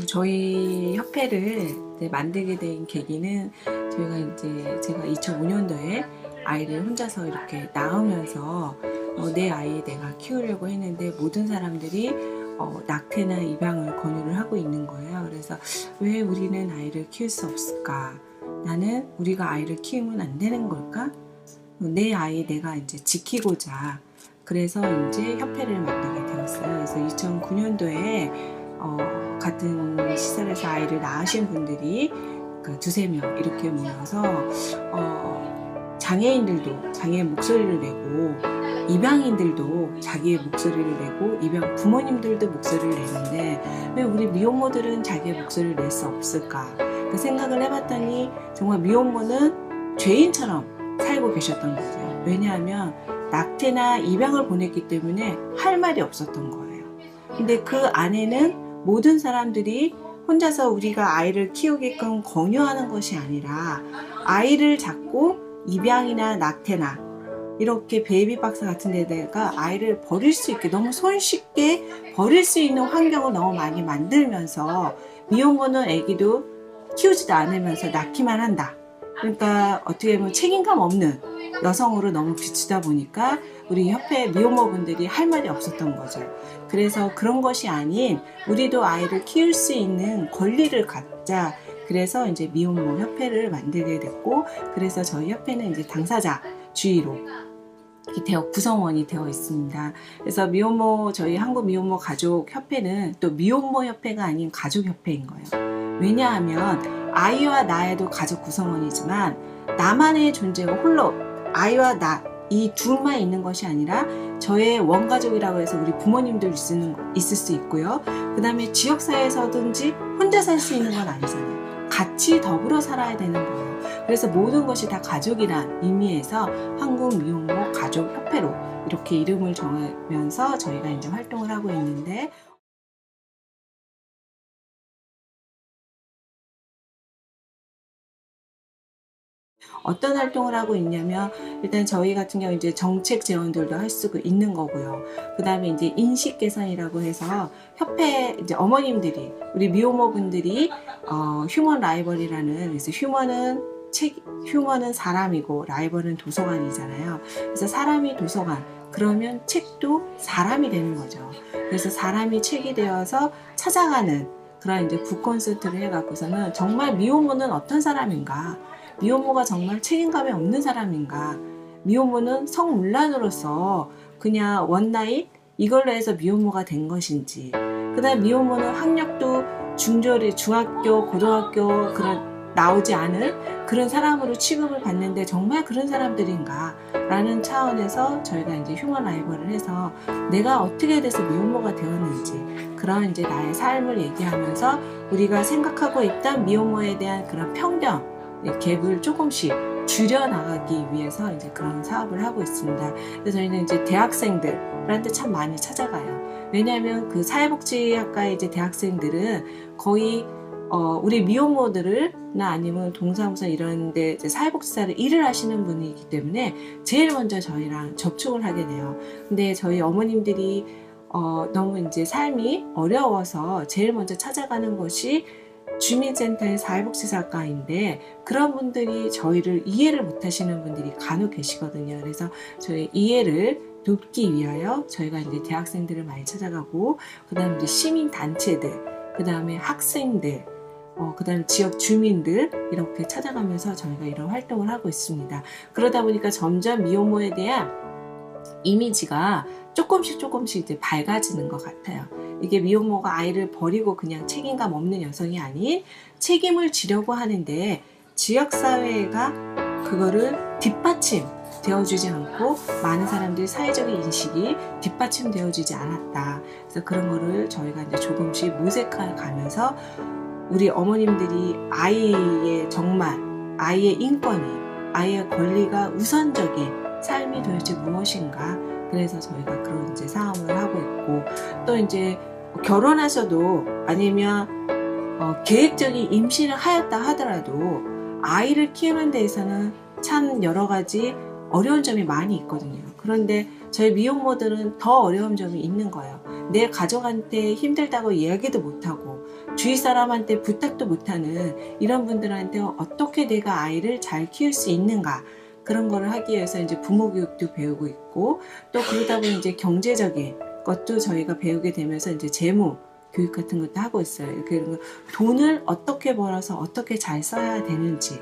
저희 협회를 이제 만들게 된 계기는 제가 2005년도에 아이를 혼자서 이렇게 낳으면서 내 아이 내가 키우려고 했는데 모든 사람들이 낙태나 입양을 권유를 하고 있는 거예요. 그래서 왜 우리는 아이를 키울 수 없을까? 나는 우리가 아이를 키우면 안 되는 걸까? 내 아이 내가 이제 지키고자 그래서 이제 협회를 만들게 되었어요. 그래서 2009년도에 같은 시설에서 아이를 낳으신 분들이 두세 명 이렇게 모여서 장애인들도 자기의 목소리를 내고 입양인들도 자기의 목소리를 내고 입양 부모님들도 목소리를 내는데 왜 우리 미혼모들은 자기의 목소리를 낼 수 없을까? 그 생각을 해봤더니 정말 미혼모는 죄인처럼 살고 계셨던 거죠. 왜냐하면 낙태나 입양을 보냈기 때문에 할 말이 없었던 거예요. 근데 그 안에는 모든 사람들이 혼자서 우리가 아이를 키우게끔 권유하는 것이 아니라 아이를 잡고 입양이나 낙태나 이렇게 베이비박스 같은 데다가 아이를 버릴 수 있게 너무 손쉽게 버릴 수 있는 환경을 너무 많이 만들면서 미혼모는 아기도 키우지도 않으면서 낳기만 한다. 그러니까 어떻게 보면 책임감 없는 여성으로 너무 비추다 보니까 우리 협회 미혼모분들이 할 말이 없었던 거죠. 그래서 그런 것이 아닌 우리도 아이를 키울 수 있는 권리를 갖자. 그래서 이제 미혼모 협회를 만들게 됐고, 그래서 저희 협회는 이제 당사자 주의로 구성원이 되어 있습니다. 그래서 저희 한국 미혼모 가족 협회는 또 미혼모 협회가 아닌 가족 협회인 거예요. 왜냐하면 아이와 나에도 가족 구성원이지만 나만의 존재가 홀로 아이와 나 이 둘만 있는 것이 아니라 저의 원가족이라고 해서 우리 부모님들 있을 수 있고요. 그 다음에 지역사회에서든지 혼자 살 수 있는 건 아니잖아요. 같이 더불어 살아야 되는 거예요. 그래서 모든 것이 다 가족이란 의미에서 한국 미혼모 가족협회로 이렇게 이름을 정하면서 저희가 이제 활동을 하고 있는데, 어떤 활동을 하고 있냐면 일단 저희 같은 경우 이제 정책 지원들도 할 수 있는 거고요. 그 다음에 이제 인식 개선이라고 해서 협회 이제 어머님들이 우리 미혼모 분들이 휴먼 라이벌이라는, 그래서 휴먼은 사람이고 라이벌은 도서관이잖아요. 그래서 사람이 도서관, 그러면 책도 사람이 되는 거죠. 그래서 사람이 책이 되어서 찾아가는 그런 이제 북 콘서트를 해갖고서는 정말 미혼모는 어떤 사람인가, 미혼모가 정말 책임감이 없는 사람인가, 미혼모는 성문란으로서 그냥 원나잇 이걸로 해서 미혼모가 된 것인지, 그 다음에 미혼모는 학력도 중학교, 고등학교 나오지 않은 그런 사람으로 취급을 받는데 정말 그런 사람들인가 라는 차원에서 저희가 이제 휴먼 라이벌을 해서 내가 어떻게 돼서 미혼모가 되었는지 그런 이제 나의 삶을 얘기하면서 우리가 생각하고 있던 미혼모에 대한 그런 편견, 갭을 조금씩 줄여나가기 위해서 이제 그런 사업을 하고 있습니다. 그래서 저희는 이제 대학생들한테 참 많이 찾아가요. 왜냐하면 그 사회복지학과의 이제 대학생들은 거의 우리 미혼모들을나 아니면 동사무소 이런 데 이제 사회복지사를 일을 하시는 분이기 때문에 제일 먼저 저희랑 접촉을 하게 돼요. 근데 저희 어머님들이 너무 이제 삶이 어려워서 제일 먼저 찾아가는 것이 주민센터의 사회복지사과인데, 그런 분들이 저희를 이해를 못 하시는 분들이 간혹 계시거든요. 그래서 저희 이해를 돕기 위하여 저희가 이제 대학생들을 많이 찾아가고, 그 다음에 이제 시민단체들, 그 다음에 학생들, 그 다음에 지역 주민들 이렇게 찾아가면서 저희가 이런 활동을 하고 있습니다. 그러다 보니까 점점 미혼모에 대한 이미지가 조금씩 이제 밝아지는 것 같아요. 이게 미혼모가 아이를 버리고 그냥 책임감 없는 여성이 아닌 책임을 지려고 하는데 지역사회가 그거를 뒷받침 되어주지 않고 많은 사람들의 사회적인 인식이 뒷받침 되어주지 않았다. 그래서 그런 거를 저희가 이제 조금씩 모색해 가면서 우리 어머님들이 아이의 인권이, 아이의 권리가 우선적인 삶이 도대체 무엇인가, 그래서 저희가 그런 이제 사업을 하고 있고, 또 이제 결혼하셔도 아니면 계획적인 임신을 하였다 하더라도 아이를 키우는 데에서는 참 여러 가지 어려운 점이 많이 있거든요. 그런데 저희 미혼모들은 더 어려운 점이 있는 거예요. 내 가족한테 힘들다고 이야기도 못하고 주위 사람한테 부탁도 못하는 이런 분들한테 어떻게 내가 아이를 잘 키울 수 있는가, 그런 거를 하기 위해서 이제 부모 교육도 배우고 있고, 또 그러다 보니 이제 경제적인 것도 저희가 배우게 되면서 이제 재무 교육 같은 것도 하고 있어요. 이렇게 돈을 어떻게 벌어서 어떻게 잘 써야 되는지,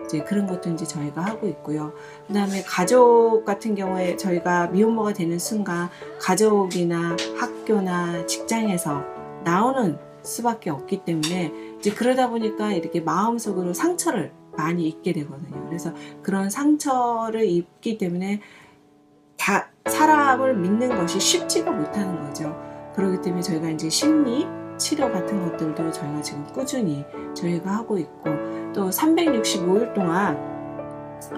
이제 그런 것도 이제 저희가 하고 있고요. 그 다음에 가족 같은 경우에 저희가 미혼모가 되는 순간 가족이나 학교나 직장에서 나오는 수밖에 없기 때문에 이제 그러다 보니까 이렇게 마음속으로 상처를 많이 입게 되거든요. 그래서 그런 상처를 입기 때문에 다 사람을 믿는 것이 쉽지가 못하는 거죠. 그렇기 때문에 저희가 이제 심리 치료 같은 것들도 저희가 지금 꾸준히 저희가 하고 있고, 또 365일 동안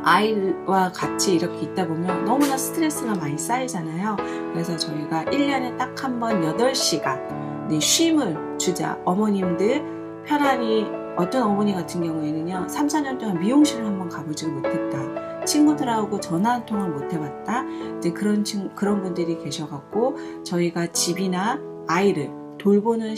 아이와 같이 이렇게 있다 보면 너무나 스트레스가 많이 쌓이잖아요. 그래서 저희가 1년에 딱 한 번 8시간 쉼을 주자. 어머님들 편안히, 어떤 어머니 같은 경우에는요 3, 4년 동안 미용실을 한번 가보지 못했다, 친구들하고 전화 한 통을 못 해봤다, 이제 그런 분들이 계셔갖고 저희가 집이나 아이를 돌보는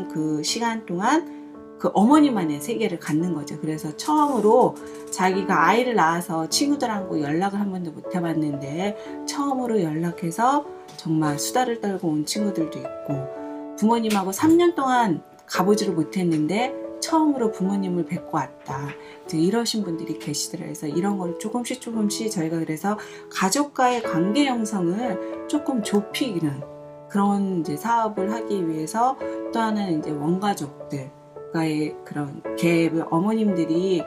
그 시간 동안 그 어머니만의 세계를 갖는 거죠. 그래서 처음으로 자기가 아이를 낳아서 친구들하고 연락을 한 번도 못 해봤는데 처음으로 연락해서 정말 수다를 떨고 온 친구들도 있고, 부모님하고 3년 동안 가보지를 못했는데 처음으로 부모님을 뵙고 왔다, 이제 이러신 분들이 계시더라고요. 그래서 이런 걸 조금씩 저희가 그래서 가족과의 관계 형성을 조금 좁히는 그런 이제 사업을 하기 위해서, 또 하나는 이제 원가족들과의 그런 갭을, 어머님들이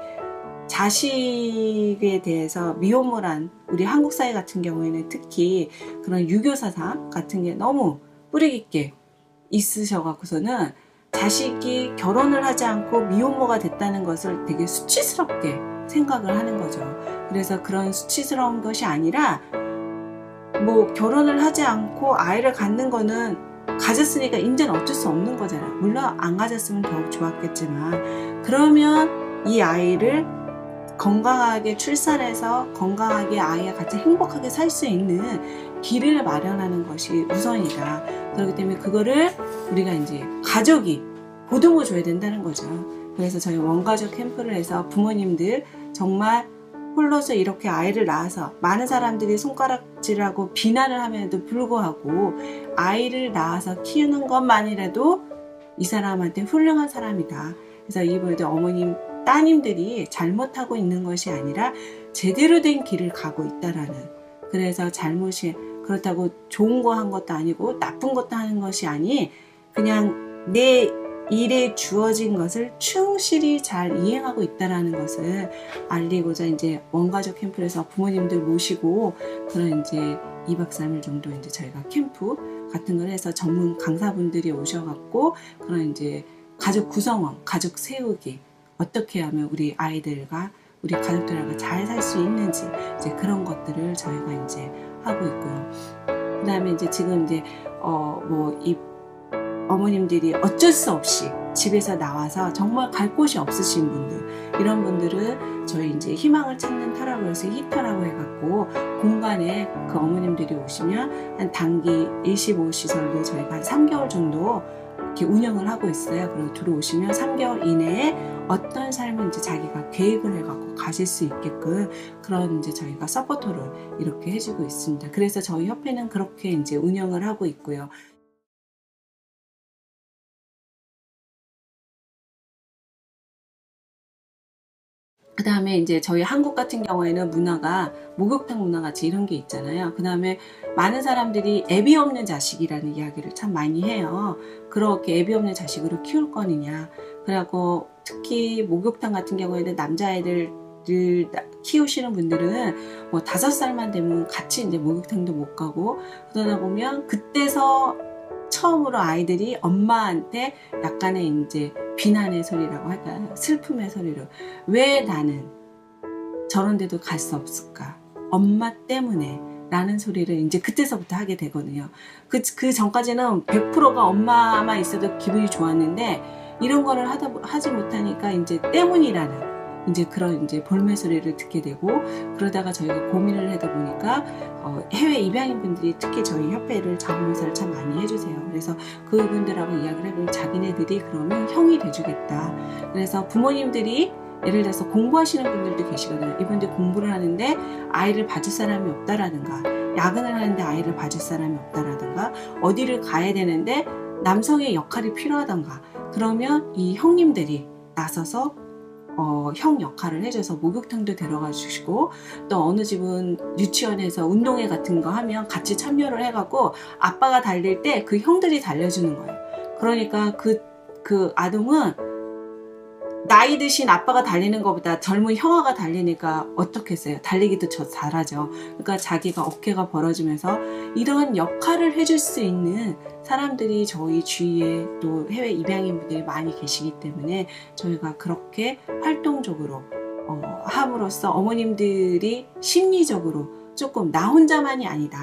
자식에 대해서 미혼모란 우리 한국 사회 같은 경우에는 특히 그런 유교 사상 같은 게 너무 뿌리 깊게 있으셔갖고서는 자식이 결혼을 하지 않고 미혼모가 됐다는 것을 되게 수치스럽게 생각을 하는 거죠. 그래서 그런 수치스러운 것이 아니라, 뭐 결혼을 하지 않고 아이를 갖는 거는 가졌으니까 이제는 어쩔 수 없는 거잖아요. 물론 안 가졌으면 더욱 좋았겠지만, 그러면 이 아이를 건강하게 출산해서 건강하게 아이와 같이 행복하게 살 수 있는 길을 마련하는 것이 우선이다. 그렇기 때문에 그거를 우리가 이제 가족이 보듬어 줘야 된다는 거죠. 그래서 저희 원가족 캠프를 해서 부모님들 정말 홀로서 이렇게 아이를 낳아서 많은 사람들이 손가락질하고 비난을 함에도 불구하고 아이를 낳아서 키우는 것만이라도 이 사람한테 훌륭한 사람이다. 그래서 이분들 어머님, 따님들이 잘못하고 있는 것이 아니라 제대로 된 길을 가고 있다라는, 그래서 잘못이 그렇다고 좋은 거 한 것도 아니고 나쁜 것도 하는 것이 아니, 그냥 내 일에 주어진 것을 충실히 잘 이행하고 있다라는 것을 알리고자 이제 원가족 캠프에서 부모님들 모시고 그런 이제 2박 3일 정도 이제 저희가 캠프 같은 걸 해서 전문 강사분들이 오셔갖고 그런 이제 가족 구성원, 가족 세우기, 어떻게 하면 우리 아이들과 우리 가족들하고 잘 살 수 있는지 이제 그런 것들을 저희가 이제 하고 있고요. 그 다음에 이제 지금 이제 이 어머님들이 어쩔 수 없이 집에서 나와서 정말 갈 곳이 없으신 분들, 이런 분들은 저희 이제 희망을 찾는 터라고 해서 히터라고 해갖고 공간에 그 어머님들이 오시면 한 단기 일시보호 시설로 저희가 한 3개월 정도 이렇게 운영을 하고 있어요. 그리고 들어오시면 3개월 이내에 어떤 삶을 이제 자기가 계획을 해갖고 가실 수 있게끔 그런 이제 저희가 서포터를 이렇게 해주고 있습니다. 그래서 저희 협회는 그렇게 이제 운영을 하고 있고요. 그 다음에 이제 저희 한국 같은 경우에는 문화가 목욕탕 문화 같이 이런 게 있잖아요. 그 다음에 많은 사람들이 애비 없는 자식이라는 이야기를 참 많이 해요. 그렇게 애비 없는 자식으로 키울 거느냐. 그래갖고 특히 목욕탕 같은 경우에는 남자애들 키우시는 분들은 뭐 5살만 되면 같이 이제 목욕탕도 못 가고, 그러다 보면 그때서 처음으로 아이들이 엄마한테 약간의 이제 비난의 소리라고 할까요? 슬픔의 소리로, 왜 나는 저런 데도 갈 수 없을까? 엄마 때문에 라는 소리를 이제 그때서부터 하게 되거든요. 그 전까지는 100%가 엄마만 있어도 기분이 좋았는데 이런 거를 하지 못하니까 이제 때문이라는 이제 그런 이제 볼멘 소리를 듣게 되고, 그러다가 저희가 고민을 하다 보니까 해외 입양인 분들이 특히 저희 협회를 자원봉사를 참 많이 해주세요. 그래서 그래서 그분들하고 이야기를 해보면 자기네들이 그러면 형이 돼주겠다. 그래서 부모님들이 예를 들어서 공부하시는 분들도 계시거든요. 이분들 공부를 하는데 아이를 봐줄 사람이 없다라든가, 야근을 하는데 아이를 봐줄 사람이 없다라든가, 어디를 가야 되는데 남성의 역할이 필요하던가, 그러면 이 형님들이 나서서 형 역할을 해줘서 목욕탕도 데려가 주시고, 또 어느 집은 유치원에서 운동회 같은 거 하면 같이 참여를 해갖고 아빠가 달릴 때 그 형들이 달려주는 거예요. 그러니까 그 아동은 나이 드신 아빠가 달리는 것보다 젊은 형아가 달리니까 어떻겠어요? 달리기도 잘하죠. 그러니까 자기가 어깨가 벌어지면서 이런 역할을 해줄 수 있는 사람들이 저희 주위에 또 해외 입양인분들이 많이 계시기 때문에 저희가 그렇게 활동적으로 함으로써 어머님들이 심리적으로 조금 나 혼자만이 아니다,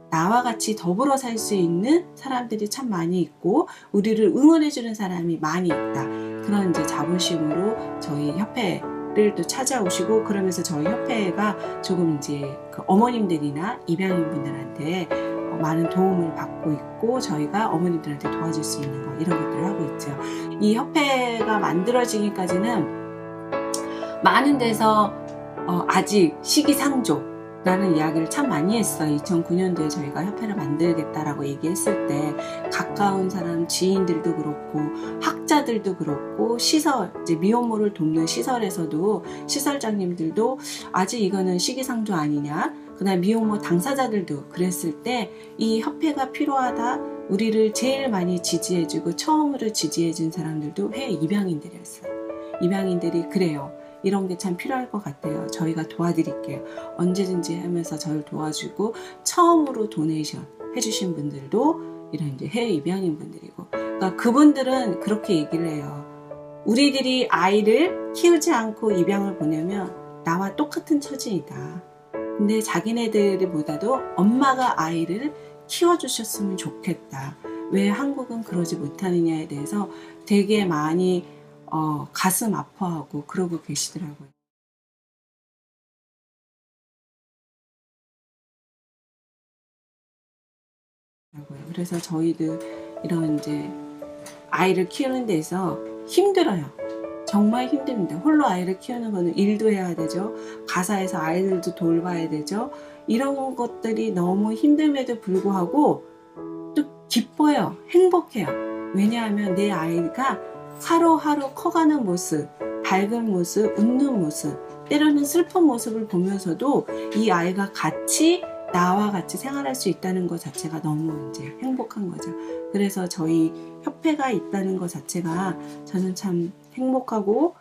나와 같이 더불어 살 수 있는 사람들이 참 많이 있고 우리를 응원해주는 사람이 많이 있다, 그런 이제 자부심으로 저희 협회를 또 찾아오시고, 그러면서 저희 협회가 조금 이제 그 어머님들이나 입양인분들한테 많은 도움을 받고 있고, 저희가 어머님들한테 도와줄 수 있는 거, 이런 것들을 하고 있죠. 이 협회가 만들어지기까지는 많은 데서 아직 시기상조 라는 이야기를 참 많이 했어요. 2009년도에 저희가 협회를 만들겠다라고 얘기했을 때 가까운 사람, 지인들도 그렇고 학자들도 그렇고 시설, 이제 미혼모를 돕는 시설에서도 시설장님들도 아직 이거는 시기상조 아니냐, 그다음 미혼모 당사자들도 그랬을 때 이 협회가 필요하다, 우리를 제일 많이 지지해주고 처음으로 지지해준 사람들도 해외 입양인들이었어요. 입양인들이 그래요, 이런 게 참 필요할 것 같아요, 저희가 도와드릴게요, 언제든지 하면서 저를 도와주고 처음으로 도네이션 해주신 분들도 이런 이제 해외 입양인 분들이고, 그러니까 그분들은 그렇게 얘기를 해요. 우리들이 아이를 키우지 않고 입양을 보내면 나와 똑같은 처지이다. 근데 자기네들보다도 엄마가 아이를 키워주셨으면 좋겠다. 왜 한국은 그러지 못하느냐에 대해서 되게 많이 가슴 아파하고 그러고 계시더라고요. 그래서 저희도 이런 이제 아이를 키우는 데서 힘들어요. 정말 힘듭니다. 홀로 아이를 키우는 거는 일도 해야 되죠. 가사에서 아이들도 돌봐야 되죠. 이런 것들이 너무 힘듦에도 불구하고 또 기뻐요. 행복해요. 왜냐하면 내 아이가 하루하루 커가는 모습, 밝은 모습, 웃는 모습, 때로는 슬픈 모습을 보면서도 이 아이가 같이 나와 같이 생활할 수 있다는 것 자체가 너무 이제 행복한 거죠. 그래서 저희 협회가 있다는 것 자체가 저는 참 행복하고,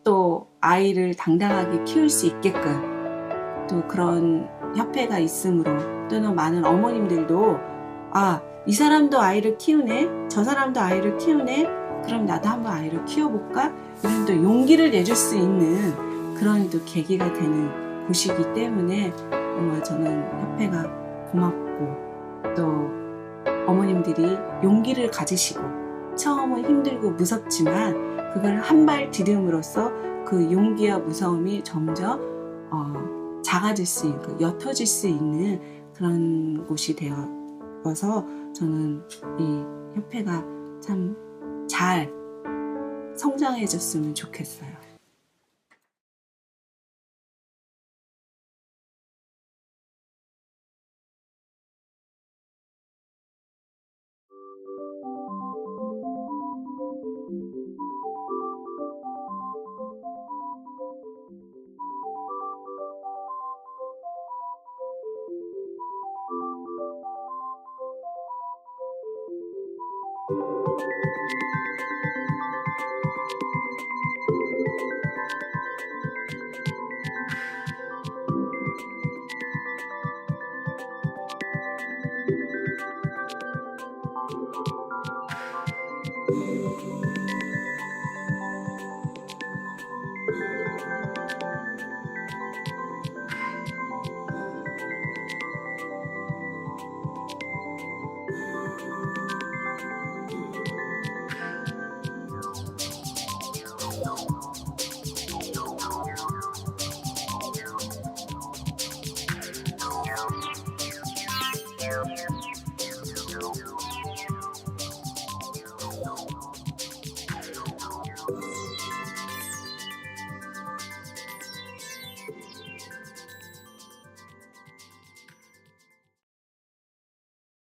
또 아이를 당당하게 키울 수 있게끔 또 그런 협회가 있으므로, 또는 많은 어머님들도 이 사람도 아이를 키우네, 저 사람도 아이를 키우네, 그럼 나도 한번 아이를 키워볼까, 이런 또 용기를 내줄 수 있는 그런 또 계기가 되는 곳이기 때문에 저는 협회가 고맙고, 또 어머님들이 용기를 가지시고 처음은 힘들고 무섭지만 그걸 한 발 디딤으로써 그 용기와 무서움이 점점 작아질 수 있고 옅어질 수 있는 그런 곳이 되어서 저는 이 협회가 참 잘 성장해졌으면 좋겠어요.